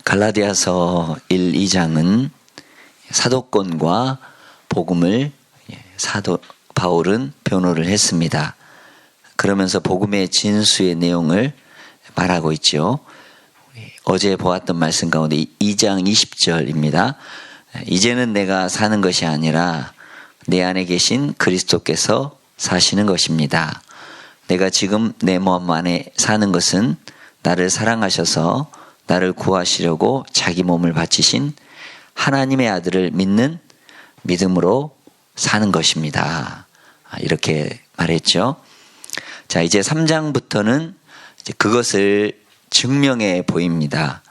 갈라디아서 1, 2장은 사도권과 복음을 사도 바울은 변호를 했습니다. 그러면서 복음의 진수의 내용을 말하고 있죠. 어제 보았던 말씀 가운데 2장 20절입니다. 이제는 내가 사는 것이 아니라 내 안에 계신 그리스도께서 사시는 것입니다. 내가 지금 내 몸 안에 사는 것은 나를 사랑하셔서 나를 구하시려고 자기 몸을 바치신 하나님의 아들을 믿는 믿음으로 사는 것입니다. 이렇게 말했죠. 자, 이제 3장부터는 그것을 증명해 보입니다.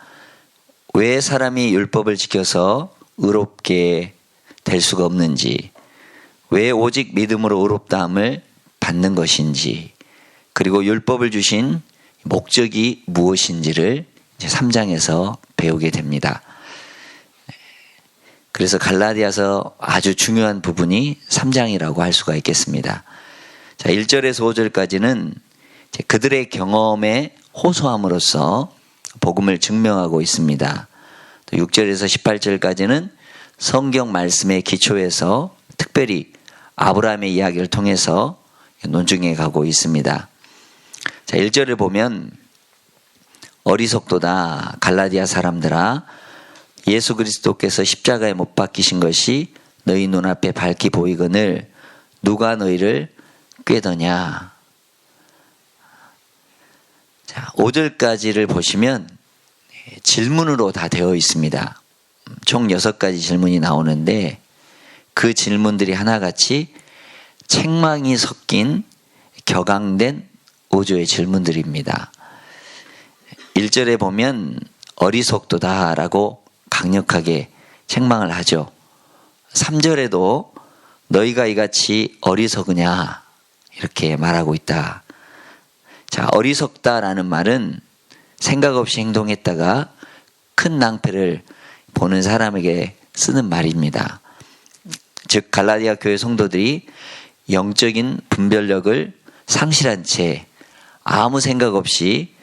왜 사람이 율법을 지켜서 의롭게 될 수가 없는지, 왜 오직 믿음으로 의롭다함을 받는 것인지, 그리고 율법을 주신 목적이 무엇인지를 이제 3장에서 배우게 됩니다. 그래서 갈라디아서 아주 중요한 부분이 3장이라고 할 수가 있겠습니다. 자, 1절에서 5절까지는 그들의 경험에 호소함으로써 복음을 증명하고 있습니다. 또 6절에서 18절까지는 성경 말씀의 기초에서 특별히 아브라함의 이야기를 통해서 논증해 가고 있습니다. 자, 1절을 보면 어리석도다 갈라디아 사람들아, 예수 그리스도께서 십자가에 못 박히신 것이 너희 눈앞에 밝히 보이거늘 누가 너희를 꾀더냐. 자, 5절까지를 보시면 질문으로 다 되어 있습니다. 총 6가지 질문이 나오는데 그 질문들이 하나같이 책망이 섞인 격앙된 5조의 질문들입니다. 1절에 보면 어리석도다라고 강력하게 책망을 하죠. 3절에도 너희가 이같이 어리석으냐 이렇게 말하고 있다. 자, 어리석다라는 말은 생각 없이 행동했다가 큰 낭패를 보는 사람에게 쓰는 말입니다. 즉 갈라디아 교회 성도들이 영적인 분별력을 상실한 채 아무 생각 없이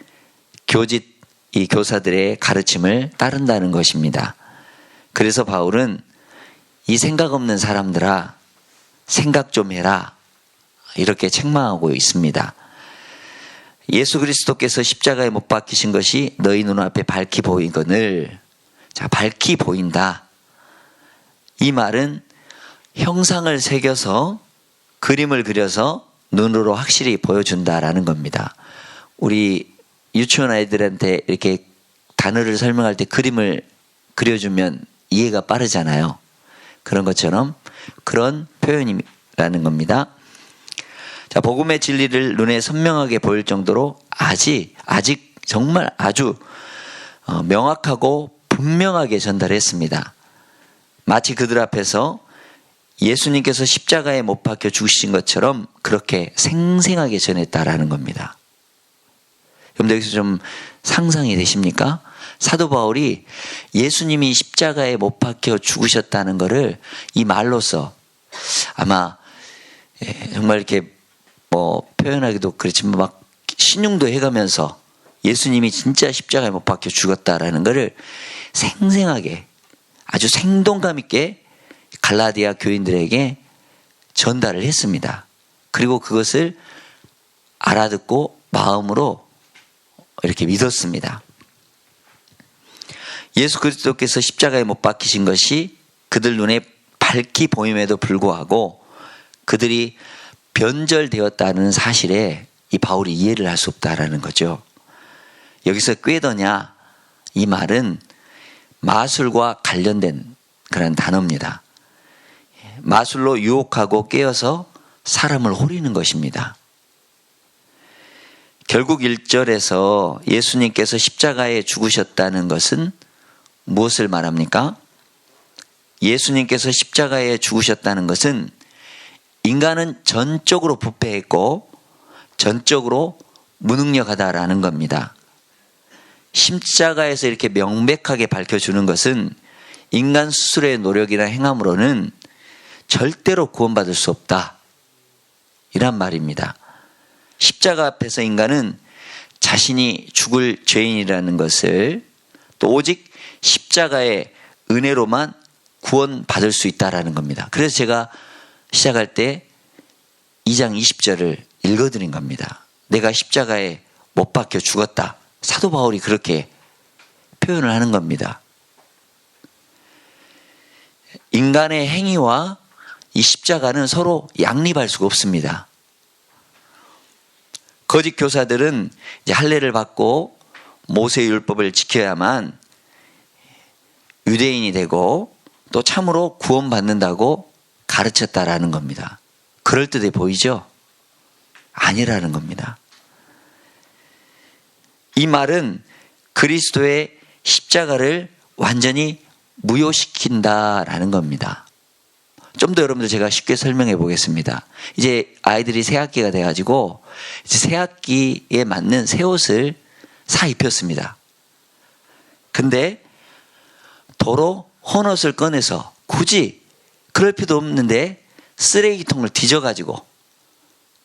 이 교사들의 가르침을 따른다는 것입니다. 그래서 바울은 이 생각 없는 사람들아 생각 좀 해라 이렇게 책망하고 있습니다. 예수 그리스도께서 십자가에 못 박히신 것이 너희 눈앞에 밝히 보이거늘. 자, 밝히 보인다. 이 말은 형상을 새겨서 그림을 그려서 눈으로 확실히 보여준다라는 겁니다. 우리 유치원 아이들한테 이렇게 단어를 설명할 때 그림을 그려주면 이해가 빠르잖아요. 그런 것처럼 그런 표현이라는 겁니다. 자, 복음의 진리를 눈에 선명하게 보일 정도로 아직 정말 아주 명확하고 분명하게 전달했습니다. 마치 그들 앞에서 예수님께서 십자가에 못 박혀 죽으신 것처럼 그렇게 생생하게 전했다라는 겁니다. 여러분들 여기서 좀 상상이 되십니까? 사도 바울이 예수님이 십자가에 못 박혀 죽으셨다는 것을 이 말로써 아마 정말 이렇게 표현하기도 그렇지만 막 신용도 해가면서 예수님이 진짜 십자가에 못 박혀 죽었다라는 것을 생생하게 아주 생동감 있게 갈라디아 교인들에게 전달을 했습니다. 그리고 그것을 알아듣고 마음으로 이렇게 믿었습니다. 예수 그리스도께서 십자가에 못 박히신 것이 그들 눈에 밝히 보임에도 불구하고 그들이 변절되었다는 사실에 이 바울이 이해를 할 수 없다라는 거죠. 여기서 꾀더냐 이 말은 마술과 관련된 그런 단어입니다. 마술로 유혹하고 깨어서 사람을 호리는 것입니다. 결국 1절에서 예수님께서 십자가에 죽으셨다는 것은 무엇을 말합니까? 예수님께서 십자가에 죽으셨다는 것은 인간은 전적으로 부패했고 전적으로 무능력하다라는 겁니다. 십자가에서 이렇게 명백하게 밝혀주는 것은 인간 스스로의 노력이나 행함으로는 절대로 구원받을 수 없다. 이란 말입니다. 십자가 앞에서 인간은 자신이 죽을 죄인이라는 것을 또 오직 십자가의 은혜로만 구원받을 수 있다라는 겁니다. 그래서 제가 시작할 때 2장 20절을 읽어드린 겁니다. 내가 십자가에 못 박혀 죽었다. 사도 바울이 그렇게 표현을 하는 겁니다. 인간의 행위와 이 십자가는 서로 양립할 수가 없습니다. 거짓 교사들은 이제 할례를 받고 모세의 율법을 지켜야만 유대인이 되고 또 참으로 구원받는다고 가르쳤다라는 겁니다. 그럴듯해 보이죠? 아니라는 겁니다. 이 말은 그리스도의 십자가를 완전히 무효시킨다라는 겁니다. 좀 더 여러분들 제가 쉽게 설명해 보겠습니다. 이제 아이들이 새학기가 돼가지고 이제 새학기에 맞는 새 옷을 사 입혔습니다. 근데 도로 헌옷을 꺼내서 굳이 그럴 필요도 없는데 쓰레기통을 뒤져가지고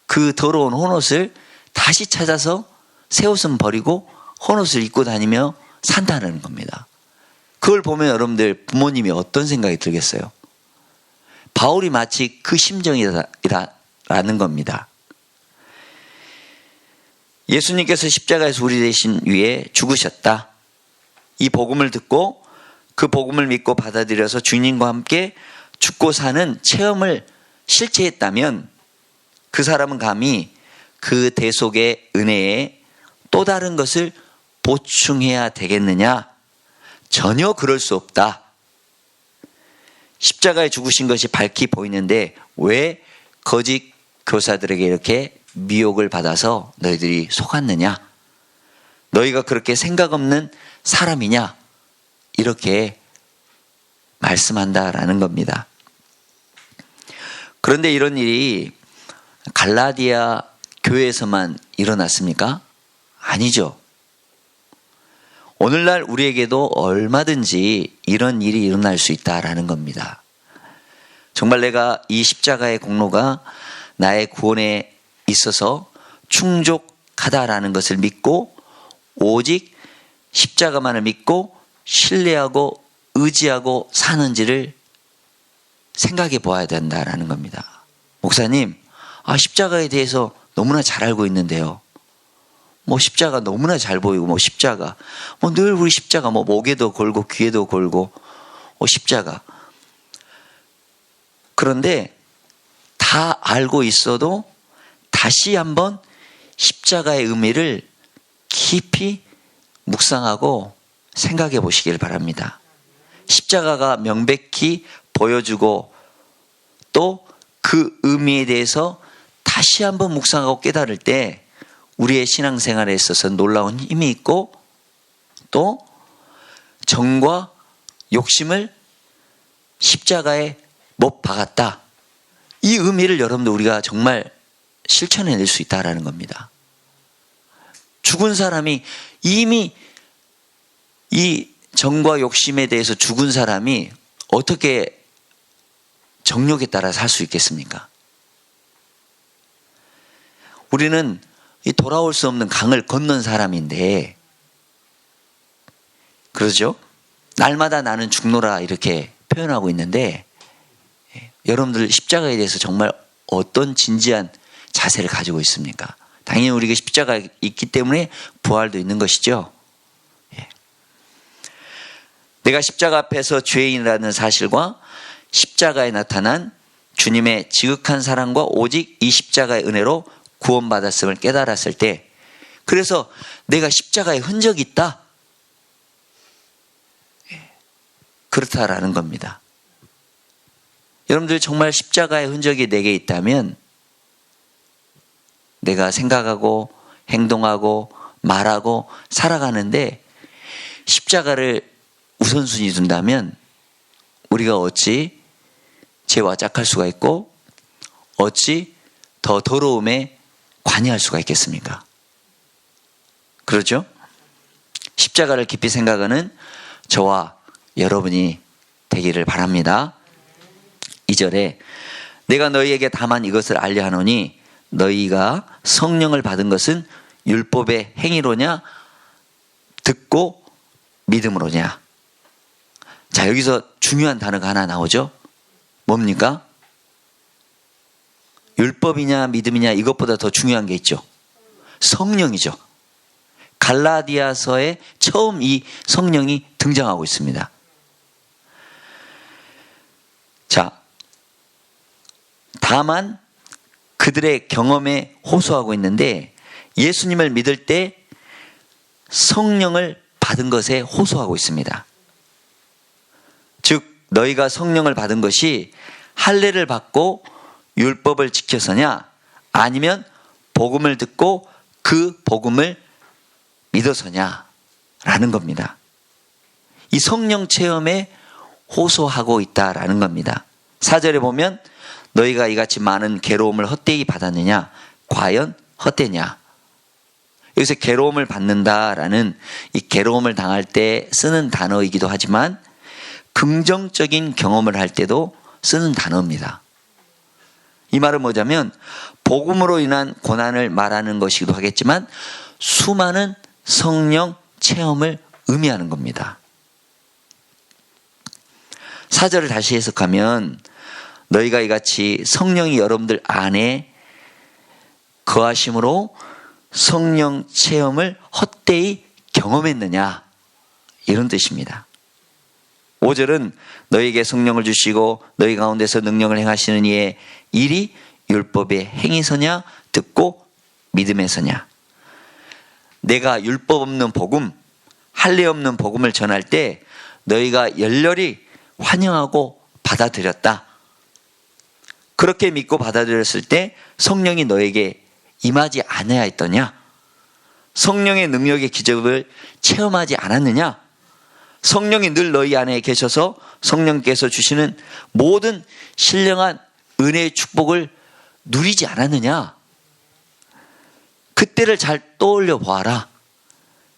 그 더러운 헌옷을 다시 찾아서 새 옷은 버리고 헌옷을 입고 다니며 산다는 겁니다. 그걸 보면 여러분들 부모님이 어떤 생각이 들겠어요? 바울이 마치 그 심정이라는 겁니다. 예수님께서 십자가에서 우리 대신 위해 죽으셨다. 이 복음을 듣고 그 복음을 믿고 받아들여서 주님과 함께 죽고 사는 체험을 실제 했다면 그 사람은 감히 그 대속의 은혜에 또 다른 것을 보충해야 되겠느냐? 전혀 그럴 수 없다. 십자가에 죽으신 것이 밝히 보이는데 왜 거짓 교사들에게 이렇게 미혹을 받아서 너희들이 속았느냐? 너희가 그렇게 생각 없는 사람이냐? 이렇게 말씀한다라는 겁니다. 그런데 이런 일이 갈라디아 교회에서만 일어났습니까? 아니죠. 오늘날 우리에게도 얼마든지 이런 일이 일어날 수 있다라는 겁니다. 정말 내가 이 십자가의 공로가 나의 구원에 있어서 충족하다라는 것을 믿고 오직 십자가만을 믿고 신뢰하고 의지하고 사는지를 생각해 보아야 된다라는 겁니다. 목사님, 십자가에 대해서 너무나 잘 알고 있는데요. 십자가 너무나 잘 보이고, 십자가. 늘 우리 십자가, 목에도 걸고, 귀에도 걸고, 십자가. 그런데 다 알고 있어도 다시 한번 십자가의 의미를 깊이 묵상하고 생각해 보시길 바랍니다. 십자가가 명백히 보여주고 또 그 의미에 대해서 다시 한번 묵상하고 깨달을 때 우리의 신앙생활에 있어서 놀라운 힘이 있고 또 정과 욕심을 십자가에 못 박았다. 이 의미를 여러분들 우리가 정말 실천해낼 수 있다는 겁니다. 죽은 사람이 이미 이 정과 욕심에 대해서 죽은 사람이 어떻게 정욕에 따라 살 수 있겠습니까? 우리는 이 돌아올 수 없는 강을 건넌 사람인데, 그러죠? 날마다 나는 죽노라 이렇게 표현하고 있는데, 여러분들 십자가에 대해서 정말 어떤 진지한 자세를 가지고 있습니까? 당연히 우리가 십자가가 있기 때문에 부활도 있는 것이죠. 내가 십자가 앞에서 죄인이라는 사실과 십자가에 나타난 주님의 지극한 사랑과 오직 이 십자가의 은혜로 구원받았음을 깨달았을 때, 그래서 내가 십자가에 흔적이 있다? 그렇다라는 겁니다. 여러분들 정말 십자가의 흔적이 내게 있다면 내가 생각하고 행동하고 말하고 살아가는데 십자가를 우선순위 둔다면 우리가 어찌 죄와 짝할 수가 있고 어찌 더 더러움에 관여할 수가 있겠습니까? 그렇죠? 십자가를 깊이 생각하는 저와 여러분이 되기를 바랍니다. 2절에 내가 너희에게 다만 이것을 알려 하노니 너희가 성령을 받은 것은 율법의 행위로냐 듣고 믿음으로냐. 자, 여기서 중요한 단어가 하나 나오죠. 뭡니까? 율법이냐 믿음이냐 이것보다 더 중요한 게 있죠. 성령이죠. 갈라디아서에 처음 이 성령이 등장하고 있습니다. 자, 다만 그들의 경험에 호소하고 있는데 예수님을 믿을 때 성령을 받은 것에 호소하고 있습니다. 즉 너희가 성령을 받은 것이 할례를 받고 율법을 지켜서냐 아니면 복음을 듣고 그 복음을 믿어서냐 라는 겁니다. 이 성령 체험에 호소하고 있다라는 겁니다. 4절에 보면 너희가 이같이 많은 괴로움을 헛되이 받았느냐 과연 헛되냐. 여기서 괴로움을 받는다라는 이 괴로움을 당할 때 쓰는 단어이기도 하지만 긍정적인 경험을 할 때도 쓰는 단어입니다. 이 말은 뭐냐면 복음으로 인한 고난을 말하는 것이기도 하겠지만 수많은 성령 체험을 의미하는 겁니다. 4절을 다시 해석하면 너희가 이같이 성령이 여러분들 안에 거하심으로 성령 체험을 헛되이 경험했느냐 이런 뜻입니다. 5절은 너희에게 성령을 주시고 너희 가운데서 능력을 행하시는 이의 일이 율법의 행위서냐 듣고 믿음에서냐. 내가 율법 없는 복음, 할례 없는 복음을 전할 때 너희가 열렬히 환영하고 받아들였다. 그렇게 믿고 받아들였을 때 성령이 너에게 임하지 않아야 했더냐? 성령의 능력의 기적을 체험하지 않았느냐? 성령이 늘 너희 안에 계셔서 성령께서 주시는 모든 신령한 은혜의 축복을 누리지 않았느냐? 그때를 잘 떠올려 보아라.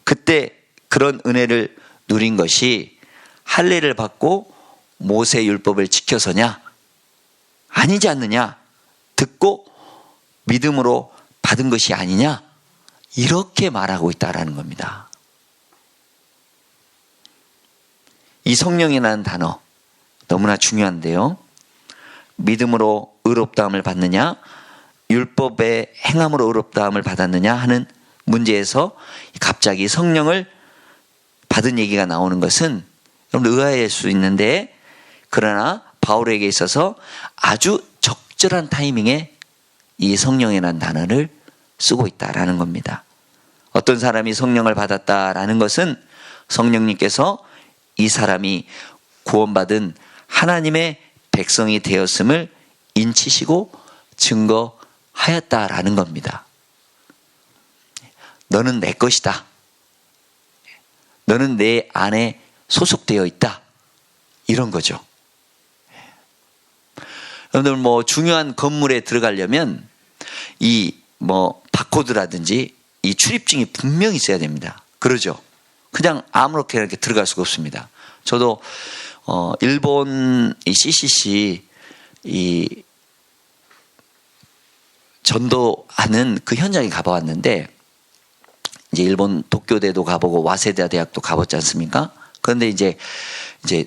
그때 그런 은혜를 누린 것이 할례를 받고 모세 율법을 지켜서냐? 아니지 않느냐? 듣고 믿음으로 받은 것이 아니냐? 이렇게 말하고 있다라는 겁니다. 이 성령이라는 단어 너무나 중요한데요. 믿음으로 의롭다함을 받느냐 율법의 행함으로 의롭다함을 받았느냐 하는 문제에서 갑자기 성령을 받은 얘기가 나오는 것은 여러분 의아할 수 있는데 그러나 바울에게 있어서 아주 적절한 타이밍에 이 성령이라는 단어를 쓰고 있다라는 겁니다. 어떤 사람이 성령을 받았다라는 것은 성령님께서 이 사람이 구원받은 하나님의 백성이 되었음을 인치시고 증거하였다라는 겁니다. 너는 내 것이다. 너는 내 안에 소속되어 있다. 이런 거죠. 여러분들 중요한 건물에 들어가려면 이 바코드라든지 이 출입증이 분명히 있어야 됩니다. 그러죠. 그냥 아무렇게나 이렇게 들어갈 수가 없습니다. 저도 일본 이 CCC 이 전도하는 그 현장에 가봐왔는데 이제 일본 도쿄대도 가보고 와세다 대학도 가봤지 않습니까? 그런데 이제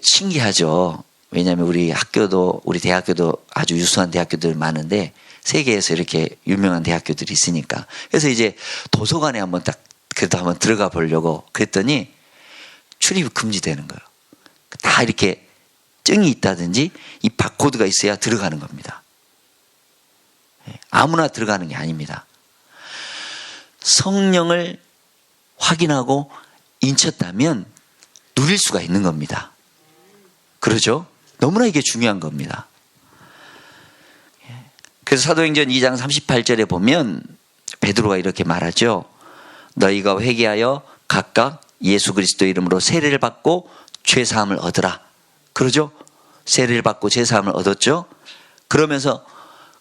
신기하죠. 왜냐하면 우리 대학교도 아주 유수한 대학교들 많은데 세계에서 이렇게 유명한 대학교들이 있으니까. 그래서 이제 도서관에 그래도 한번 들어가 보려고 그랬더니 출입이 금지되는 거예요. 다 이렇게 증이 있다든지 이 바코드가 있어야 들어가는 겁니다. 아무나 들어가는 게 아닙니다. 성령을 확인하고 인쳤다면 누릴 수가 있는 겁니다. 그러죠? 너무나 이게 중요한 겁니다. 그래서 사도행전 2장 38절에 보면 베드로가 이렇게 말하죠. 너희가 회개하여 각각 예수 그리스도 이름으로 세례를 받고 죄사함을 얻으라. 그러죠? 세례를 받고 죄사함을 얻었죠? 그러면서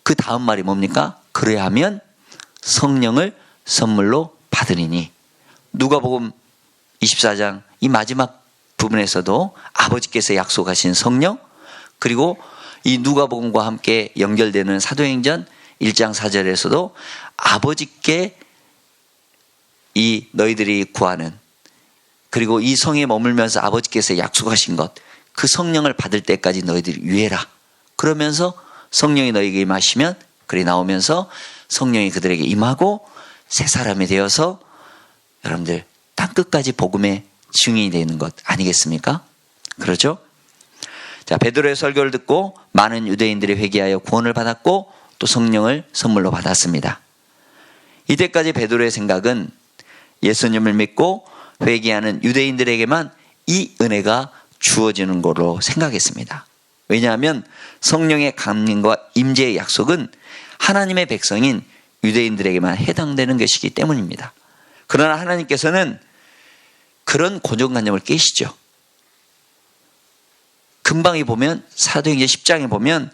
그 다음 말이 뭡니까? 그래야 하면 성령을 선물로 받으리니. 누가복음 24장 이 마지막 부분에서도 아버지께서 약속하신 성령, 그리고 이 누가복음과 함께 연결되는 사도행전 1장 4절에서도 아버지께 이 너희들이 구하는, 그리고 이 성에 머물면서 아버지께서 약속하신 것, 그 성령을 받을 때까지 너희들이 유예라. 그러면서 성령이 너희에게 임하시면, 그리 나오면서 성령이 그들에게 임하고 새 사람이 되어서 여러분들 땅끝까지 복음의 증인이 되는 것 아니겠습니까? 그러죠? 자, 베드로의 설교를 듣고 많은 유대인들이 회개하여 구원을 받았고 또 성령을 선물로 받았습니다. 이때까지 베드로의 생각은 예수님을 믿고 회개하는 유대인들에게만 이 은혜가 주어지는 거로 생각했습니다. 왜냐하면 성령의 강림과 임재의 약속은 하나님의 백성인 유대인들에게만 해당되는 것이기 때문입니다. 그러나 하나님께서는 그런 고정관념을 깨시죠. 금방에 보면 사도행전 10장에 보면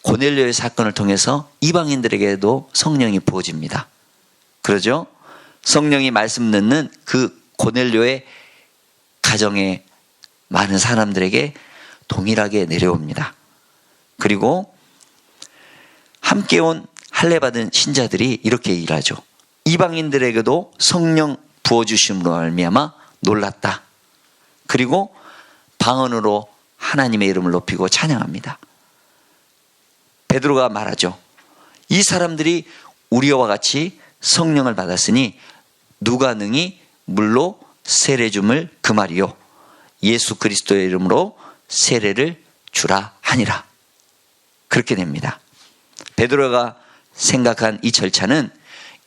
고넬료의 사건을 통해서 이방인들에게도 성령이 부어집니다. 그러죠? 성령이 말씀 듣는 그 고넬료의 가정에 많은 사람들에게 동일하게 내려옵니다. 그리고 함께 온 할례 받은 신자들이 이렇게 일하죠. 이방인들에게도 성령 부어주심으로 말미암아 놀랐다. 그리고 방언으로 하나님의 이름을 높이고 찬양합니다. 베드로가 말하죠. 이 사람들이 우리와 같이 성령을 받았으니 누가 능히 물로 세례 줌을 그 말이요 예수 그리스도의 이름으로 세례를 주라 하니라. 그렇게 됩니다. 베드로가 생각한 이 절차는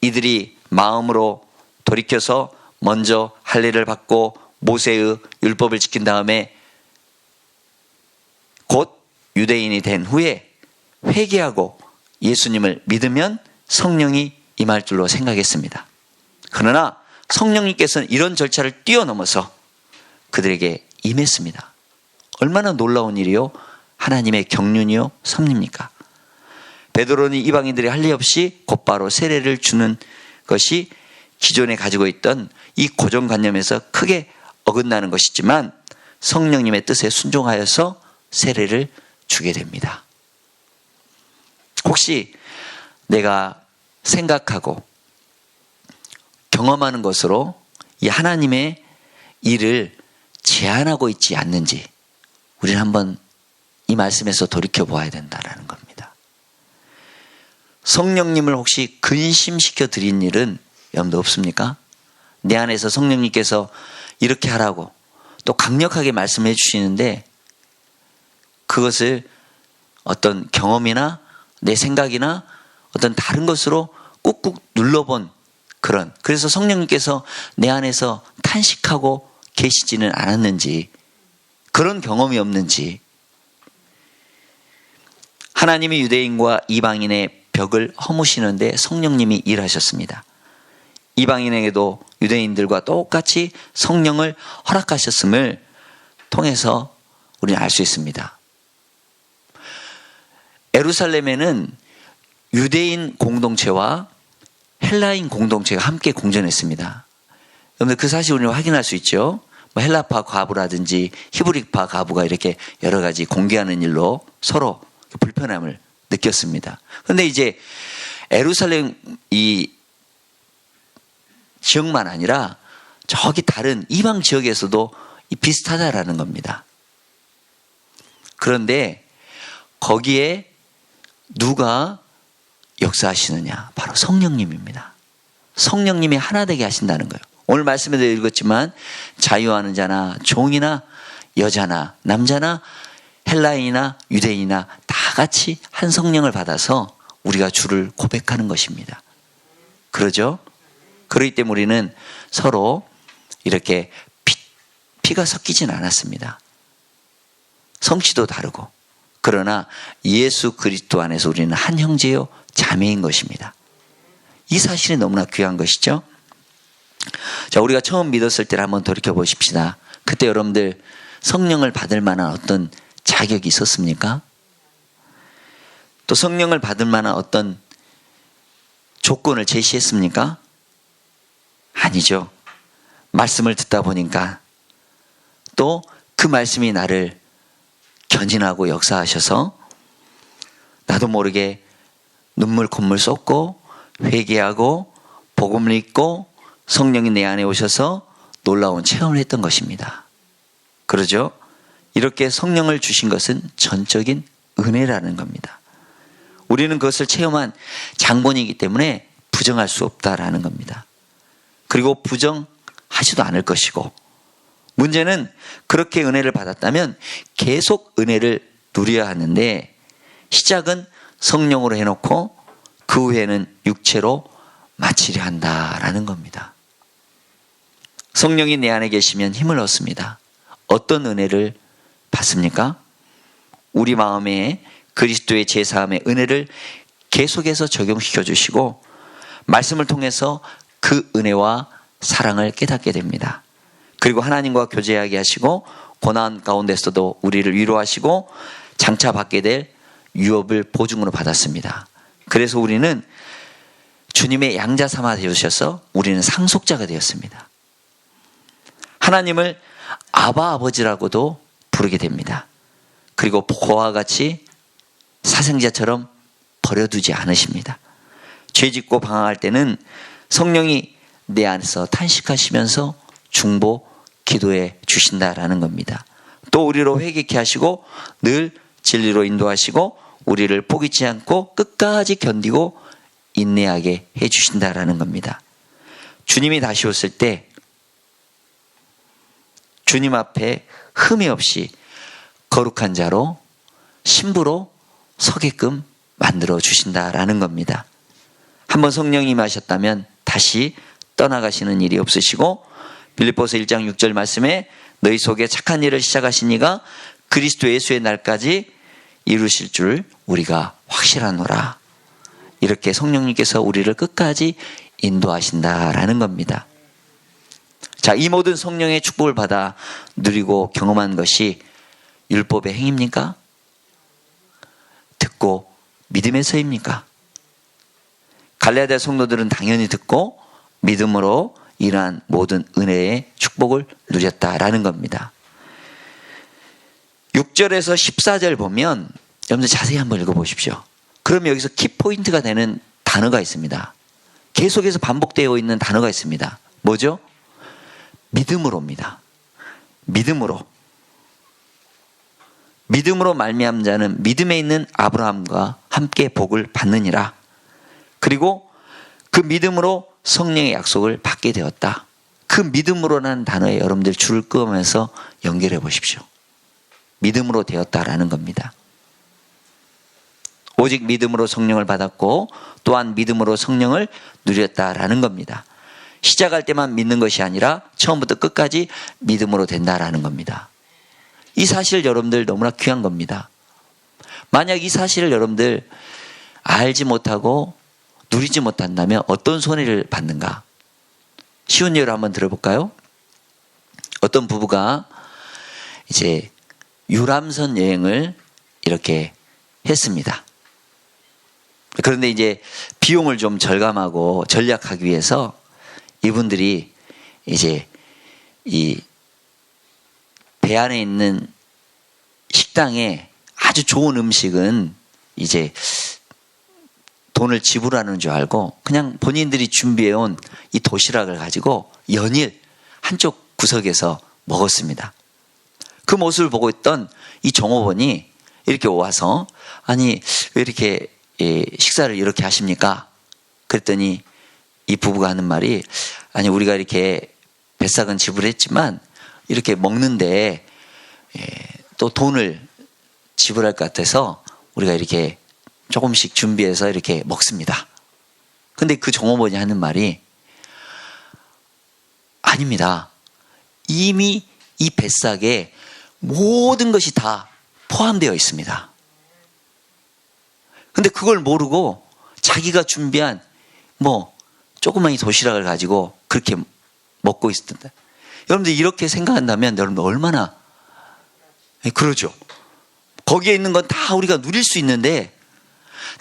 이들이 마음으로 돌이켜서 먼저 할례를 받고 모세의 율법을 지킨 다음에 곧 유대인이 된 후에 회개하고 예수님을 믿으면 성령이 임할 줄로 생각했습니다. 그러나 성령님께서는 이런 절차를 뛰어넘어서 그들에게 임했습니다. 얼마나 놀라운 일이요? 하나님의 경륜이요? 섭리입니까? 베드로는 이방인들이 할례 없이 곧바로 세례를 주는 것이 기존에 가지고 있던 이 고정관념에서 크게 어긋나는 것이지만 성령님의 뜻에 순종하여서 세례를 주게 됩니다. 혹시 내가 생각하고 경험하는 것으로 이 하나님의 일을 제한하고 있지 않는지 우리는 한번 이 말씀에서 돌이켜 보아야 된다는 겁니다. 성령님을 혹시 근심시켜 드린 일은 여러분들 없습니까? 내 안에서 성령님께서 이렇게 하라고 또 강력하게 말씀해 주시는데 그것을 어떤 경험이나 내 생각이나 어떤 다른 것으로 꾹꾹 눌러본 그래서 성령님께서 내 안에서 탄식하고 계시지는 않았는지 그런 경험이 없는지 하나님이 유대인과 이방인의 벽을 허무시는데 성령님이 일하셨습니다. 이방인에게도 유대인들과 똑같이 성령을 허락하셨음을 통해서 우리는 알 수 있습니다. 예루살렘에는 유대인 공동체와 헬라인 공동체가 함께 공존했습니다. 여러분들 그 사실 우리는 확인할 수 있죠. 헬라파 과부라든지 히브리파 과부가 이렇게 여러 가지 공개하는 일로 서로 불편함을 느꼈습니다. 그런데 이제 예루살렘 이 지역만 아니라 저기 다른 이방 지역에서도 비슷하다라는 겁니다. 그런데 거기에 누가 역사하시느냐? 바로 성령님입니다. 성령님이 하나 되게 하신다는 거예요. 오늘 말씀에도 읽었지만 자유하는 자나 종이나 여자나 남자나 헬라인이나 유대인이나 다 같이 한 성령을 받아서 우리가 주를 고백하는 것입니다. 그러죠? 그렇기 때문에 우리는 서로 이렇게 피가 섞이진 않았습니다. 성씨도 다르고 그러나 예수 그리스도 안에서 우리는 한 형제요 자매인 것입니다. 이 사실이 너무나 귀한 것이죠. 자, 우리가 처음 믿었을 때를 한번 돌이켜 보십시다. 그때 여러분들 성령을 받을 만한 어떤 자격이 있었습니까? 또 성령을 받을 만한 어떤 조건을 제시했습니까? 아니죠. 말씀을 듣다 보니까 또 그 말씀이 나를 견인하고 역사하셔서 나도 모르게 눈물 콧물 쏟고 회개하고 복음을 읽고 성령이 내 안에 오셔서 놀라운 체험을 했던 것입니다. 그러죠? 이렇게 성령을 주신 것은 전적인 은혜라는 겁니다. 우리는 그것을 체험한 장본이기 때문에 부정할 수 없다라는 겁니다. 그리고 부정하지도 않을 것이고, 문제는 그렇게 은혜를 받았다면 계속 은혜를 누려야 하는데, 시작은 성령으로 해놓고 그 후에는 육체로 마치려 한다라는 겁니다. 성령이 내 안에 계시면 힘을 얻습니다. 어떤 은혜를 받습니까? 우리 마음에 그리스도의 제사함의 은혜를 계속해서 적용시켜 주시고 말씀을 통해서 그 은혜와 사랑을 깨닫게 됩니다. 그리고 하나님과 교제하게 하시고 고난 가운데서도 우리를 위로하시고 장차 받게 될 유업을 보증으로 받았습니다. 그래서 우리는 주님의 양자 삼아 되셔서 우리는 상속자가 되었습니다. 하나님을 아바 아버지라고도 부르게 됩니다. 그리고 그와 같이 사생자처럼 버려두지 않으십니다. 죄짓고 방황할 때는 성령이 내 안에서 탄식하시면서 중보 기도해 주신다라는 겁니다. 또 우리로 회개케 하시고 늘 진리로 인도하시고 우리를 포기치 않고 끝까지 견디고 인내하게 해 주신다라는 겁니다. 주님이 다시 오실 때 주님 앞에 흠이 없이 거룩한 자로 신부로 서게끔 만들어 주신다라는 겁니다. 한번 성령이 임하셨다면 다시 떠나가시는 일이 없으시고, 빌립보서 1장 6절 말씀에 너희 속에 착한 일을 시작하신 이가 그리스도 예수의 날까지 이루실 줄 우리가 확실하노라. 이렇게 성령님께서 우리를 끝까지 인도하신다라는 겁니다. 자, 이 모든 성령의 축복을 받아 누리고 경험한 것이 율법의 행위입니까? 듣고 믿음에서입니까? 갈라디아 성도들은 당연히 듣고 믿음으로 이러한 모든 은혜의 축복을 누렸다라는 겁니다. 6절에서 14절 보면 여러분들 자세히 한번 읽어보십시오. 그러면 여기서 키포인트가 되는 단어가 있습니다. 계속해서 반복되어 있는 단어가 있습니다. 뭐죠? 믿음으로입니다. 믿음으로. 믿음으로 말미암은 자는 믿음에 있는 아브라함과 함께 복을 받느니라. 그리고 그 믿음으로 성령의 약속을 받게 되었다. 그 믿음으로라는 단어에 여러분들 줄을 끄면서 연결해 보십시오. 믿음으로 되었다라는 겁니다. 오직 믿음으로 성령을 받았고 또한 믿음으로 성령을 누렸다라는 겁니다. 시작할 때만 믿는 것이 아니라 처음부터 끝까지 믿음으로 된다라는 겁니다. 이 사실 여러분들 너무나 귀한 겁니다. 만약 이 사실을 여러분들 알지 못하고 누리지 못한다면 어떤 손해를 받는가? 쉬운 예로 한번 들어볼까요? 어떤 부부가 이제 유람선 여행을 이렇게 했습니다. 그런데 이제 비용을 좀 절감하고 절약하기 위해서 이분들이 이제 이 배 안에 있는 식당에 아주 좋은 음식은 이제 돈을 지불하는 줄 알고 그냥 본인들이 준비해온 이 도시락을 가지고 연일 한쪽 구석에서 먹었습니다. 그 모습을 보고 있던 이 종업원이 이렇게 와서 아니 왜 이렇게 식사를 이렇게 하십니까? 그랬더니 이 부부가 하는 말이 아니 우리가 이렇게 배싹은 지불했지만 이렇게 먹는데 또 돈을 지불할 것 같아서 우리가 이렇게 조금씩 준비해서 이렇게 먹습니다. 근데 그 종업원이 하는 말이 아닙니다. 이미 이 뱃삭에 모든 것이 다 포함되어 있습니다. 근데 그걸 모르고 자기가 준비한 조그만 이 도시락을 가지고 그렇게 먹고 있었다. 여러분들 이렇게 생각한다면 여러분들 얼마나 그러죠. 거기에 있는 건 다 우리가 누릴 수 있는데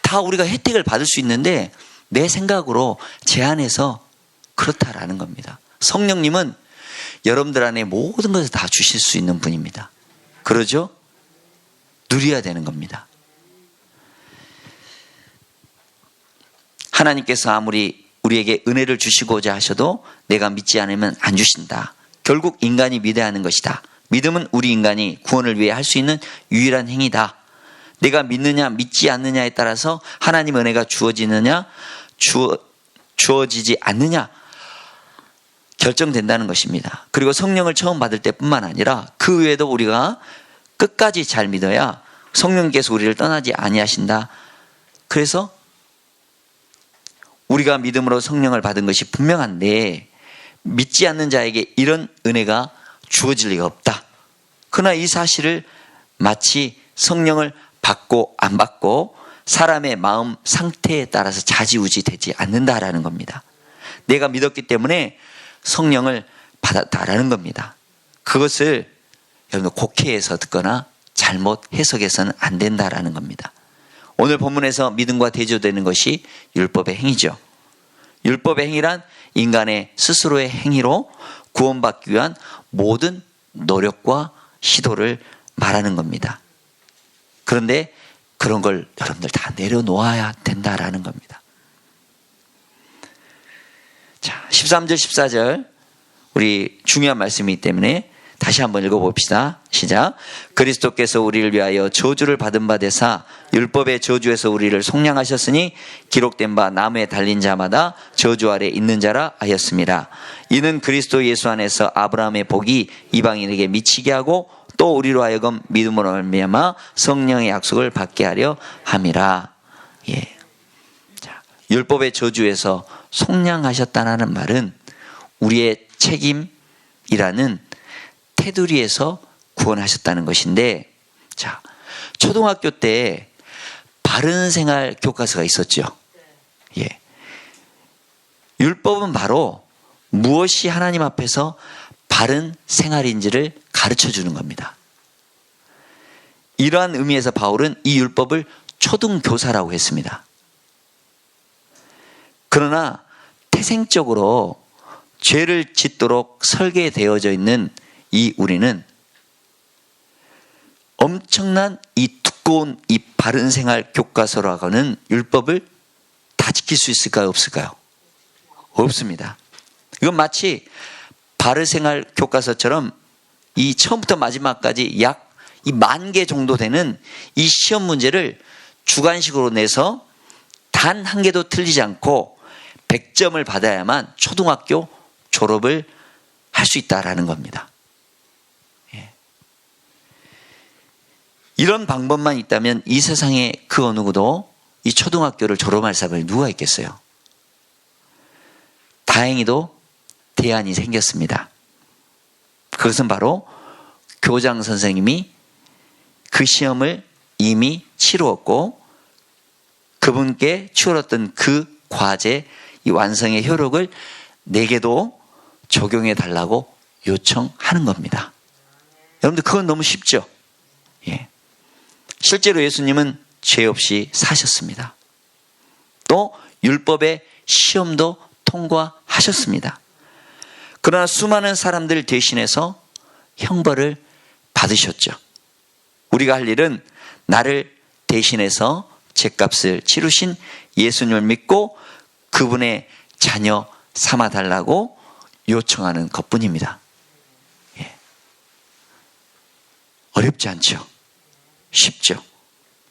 다 우리가 혜택을 받을 수 있는데 내 생각으로 제한해서 그렇다라는 겁니다. 성령님은 여러분들 안에 모든 것을 다 주실 수 있는 분입니다. 그러죠? 누려야 되는 겁니다. 하나님께서 아무리 우리에게 은혜를 주시고자 하셔도 내가 믿지 않으면 안 주신다. 결국 인간이 믿어야 하는 것이다. 믿음은 우리 인간이 구원을 위해 할 수 있는 유일한 행위다. 내가 믿느냐 믿지 않느냐에 따라서 하나님의 은혜가 주어지지 않느냐 결정된다는 것입니다. 그리고 성령을 처음 받을 때뿐만 아니라 그 외에도 우리가 끝까지 잘 믿어야 성령께서 우리를 떠나지 아니하신다. 그래서 우리가 믿음으로 성령을 받은 것이 분명한데 믿지 않는 자에게 이런 은혜가 주어질 리가 없다. 그러나 이 사실을 마치 성령을 받고 안 받고 사람의 마음 상태에 따라서 좌지우지 되지 않는다라는 겁니다. 내가 믿었기 때문에 성령을 받았다라는 겁니다. 그것을 여러분 곡해해서 듣거나 잘못 해석해서는 안 된다라는 겁니다. 오늘 본문에서 믿음과 대조되는 것이 율법의 행위죠. 율법의 행위란 인간의 스스로의 행위로 구원받기 위한 모든 노력과 시도를 말하는 겁니다. 그런데 그런 걸 여러분들 다 내려놓아야 된다라는 겁니다. 자, 13절, 14절 우리 중요한 말씀이기 때문에 다시 한번 읽어봅시다. 시작. 그리스도께서 우리를 위하여 저주를 받은 바 되사 율법의 저주에서 우리를 속량하셨으니 기록된 바 나무에 달린 자마다 저주 아래 있는 자라 하였습니다. 이는 그리스도 예수 안에서 아브라함의 복이 이방인에게 미치게 하고 또 우리로 하여금 믿음으로 말미암아 성령의 약속을 받게 하려 함이라. 예. 자, 율법의 저주에서 속량하셨다는 말은 우리의 책임이라는 테두리에서 구원하셨다는 것인데, 자, 초등학교 때 바른 생활 교과서가 있었죠. 예. 율법은 바로 무엇이 하나님 앞에서 바른 생활인지를 가르쳐 주는 겁니다. 이러한 의미에서 바울은 이 율법을 초등교사라고 했습니다. 그러나 태생적으로 죄를 짓도록 설계되어져 있는 이 우리는 엄청난 이 두꺼운 이 바른 생활 교과서라고 하는 율법을 다 지킬 수 있을까요? 없을까요? 없습니다. 이건 마치 바른 생활 교과서처럼 이 처음부터 마지막까지 약 이 10,000개 정도 되는 이 시험 문제를 주관식으로 내서 단 한 개도 틀리지 않고 100점을 받아야만 초등학교 졸업을 할 수 있다라는 겁니다. 예. 이런 방법만 있다면 이 세상에 그 어느 누구도 이 초등학교를 졸업할 사람이 누가 있겠어요? 다행히도 대안이 생겼습니다. 그것은 바로 교장 선생님이 그 시험을 이미 치루었고 그분께 치루었던 그 과제 이 완성의 효력을 내게도 적용해 달라고 요청하는 겁니다. 여러분들 그건 너무 쉽죠? 예. 실제로 예수님은 죄 없이 사셨습니다. 또 율법의 시험도 통과하셨습니다. 그러나 수많은 사람들 대신해서 형벌을 받으셨죠. 우리가 할 일은 나를 대신해서 죄값을 치르신 예수님을 믿고 그분의 자녀 삼아달라고 요청하는 것뿐입니다. 예. 어렵지 않죠? 쉽죠?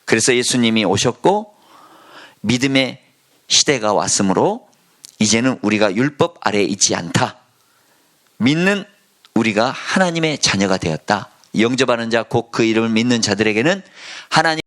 그래서 예수님이 오셨고 믿음의 시대가 왔으므로 이제는 우리가 율법 아래에 있지 않다. 믿는 우리가 하나님의 자녀가 되었다. 영접하는 자 곧 그 이름을 믿는 자들에게는 하나님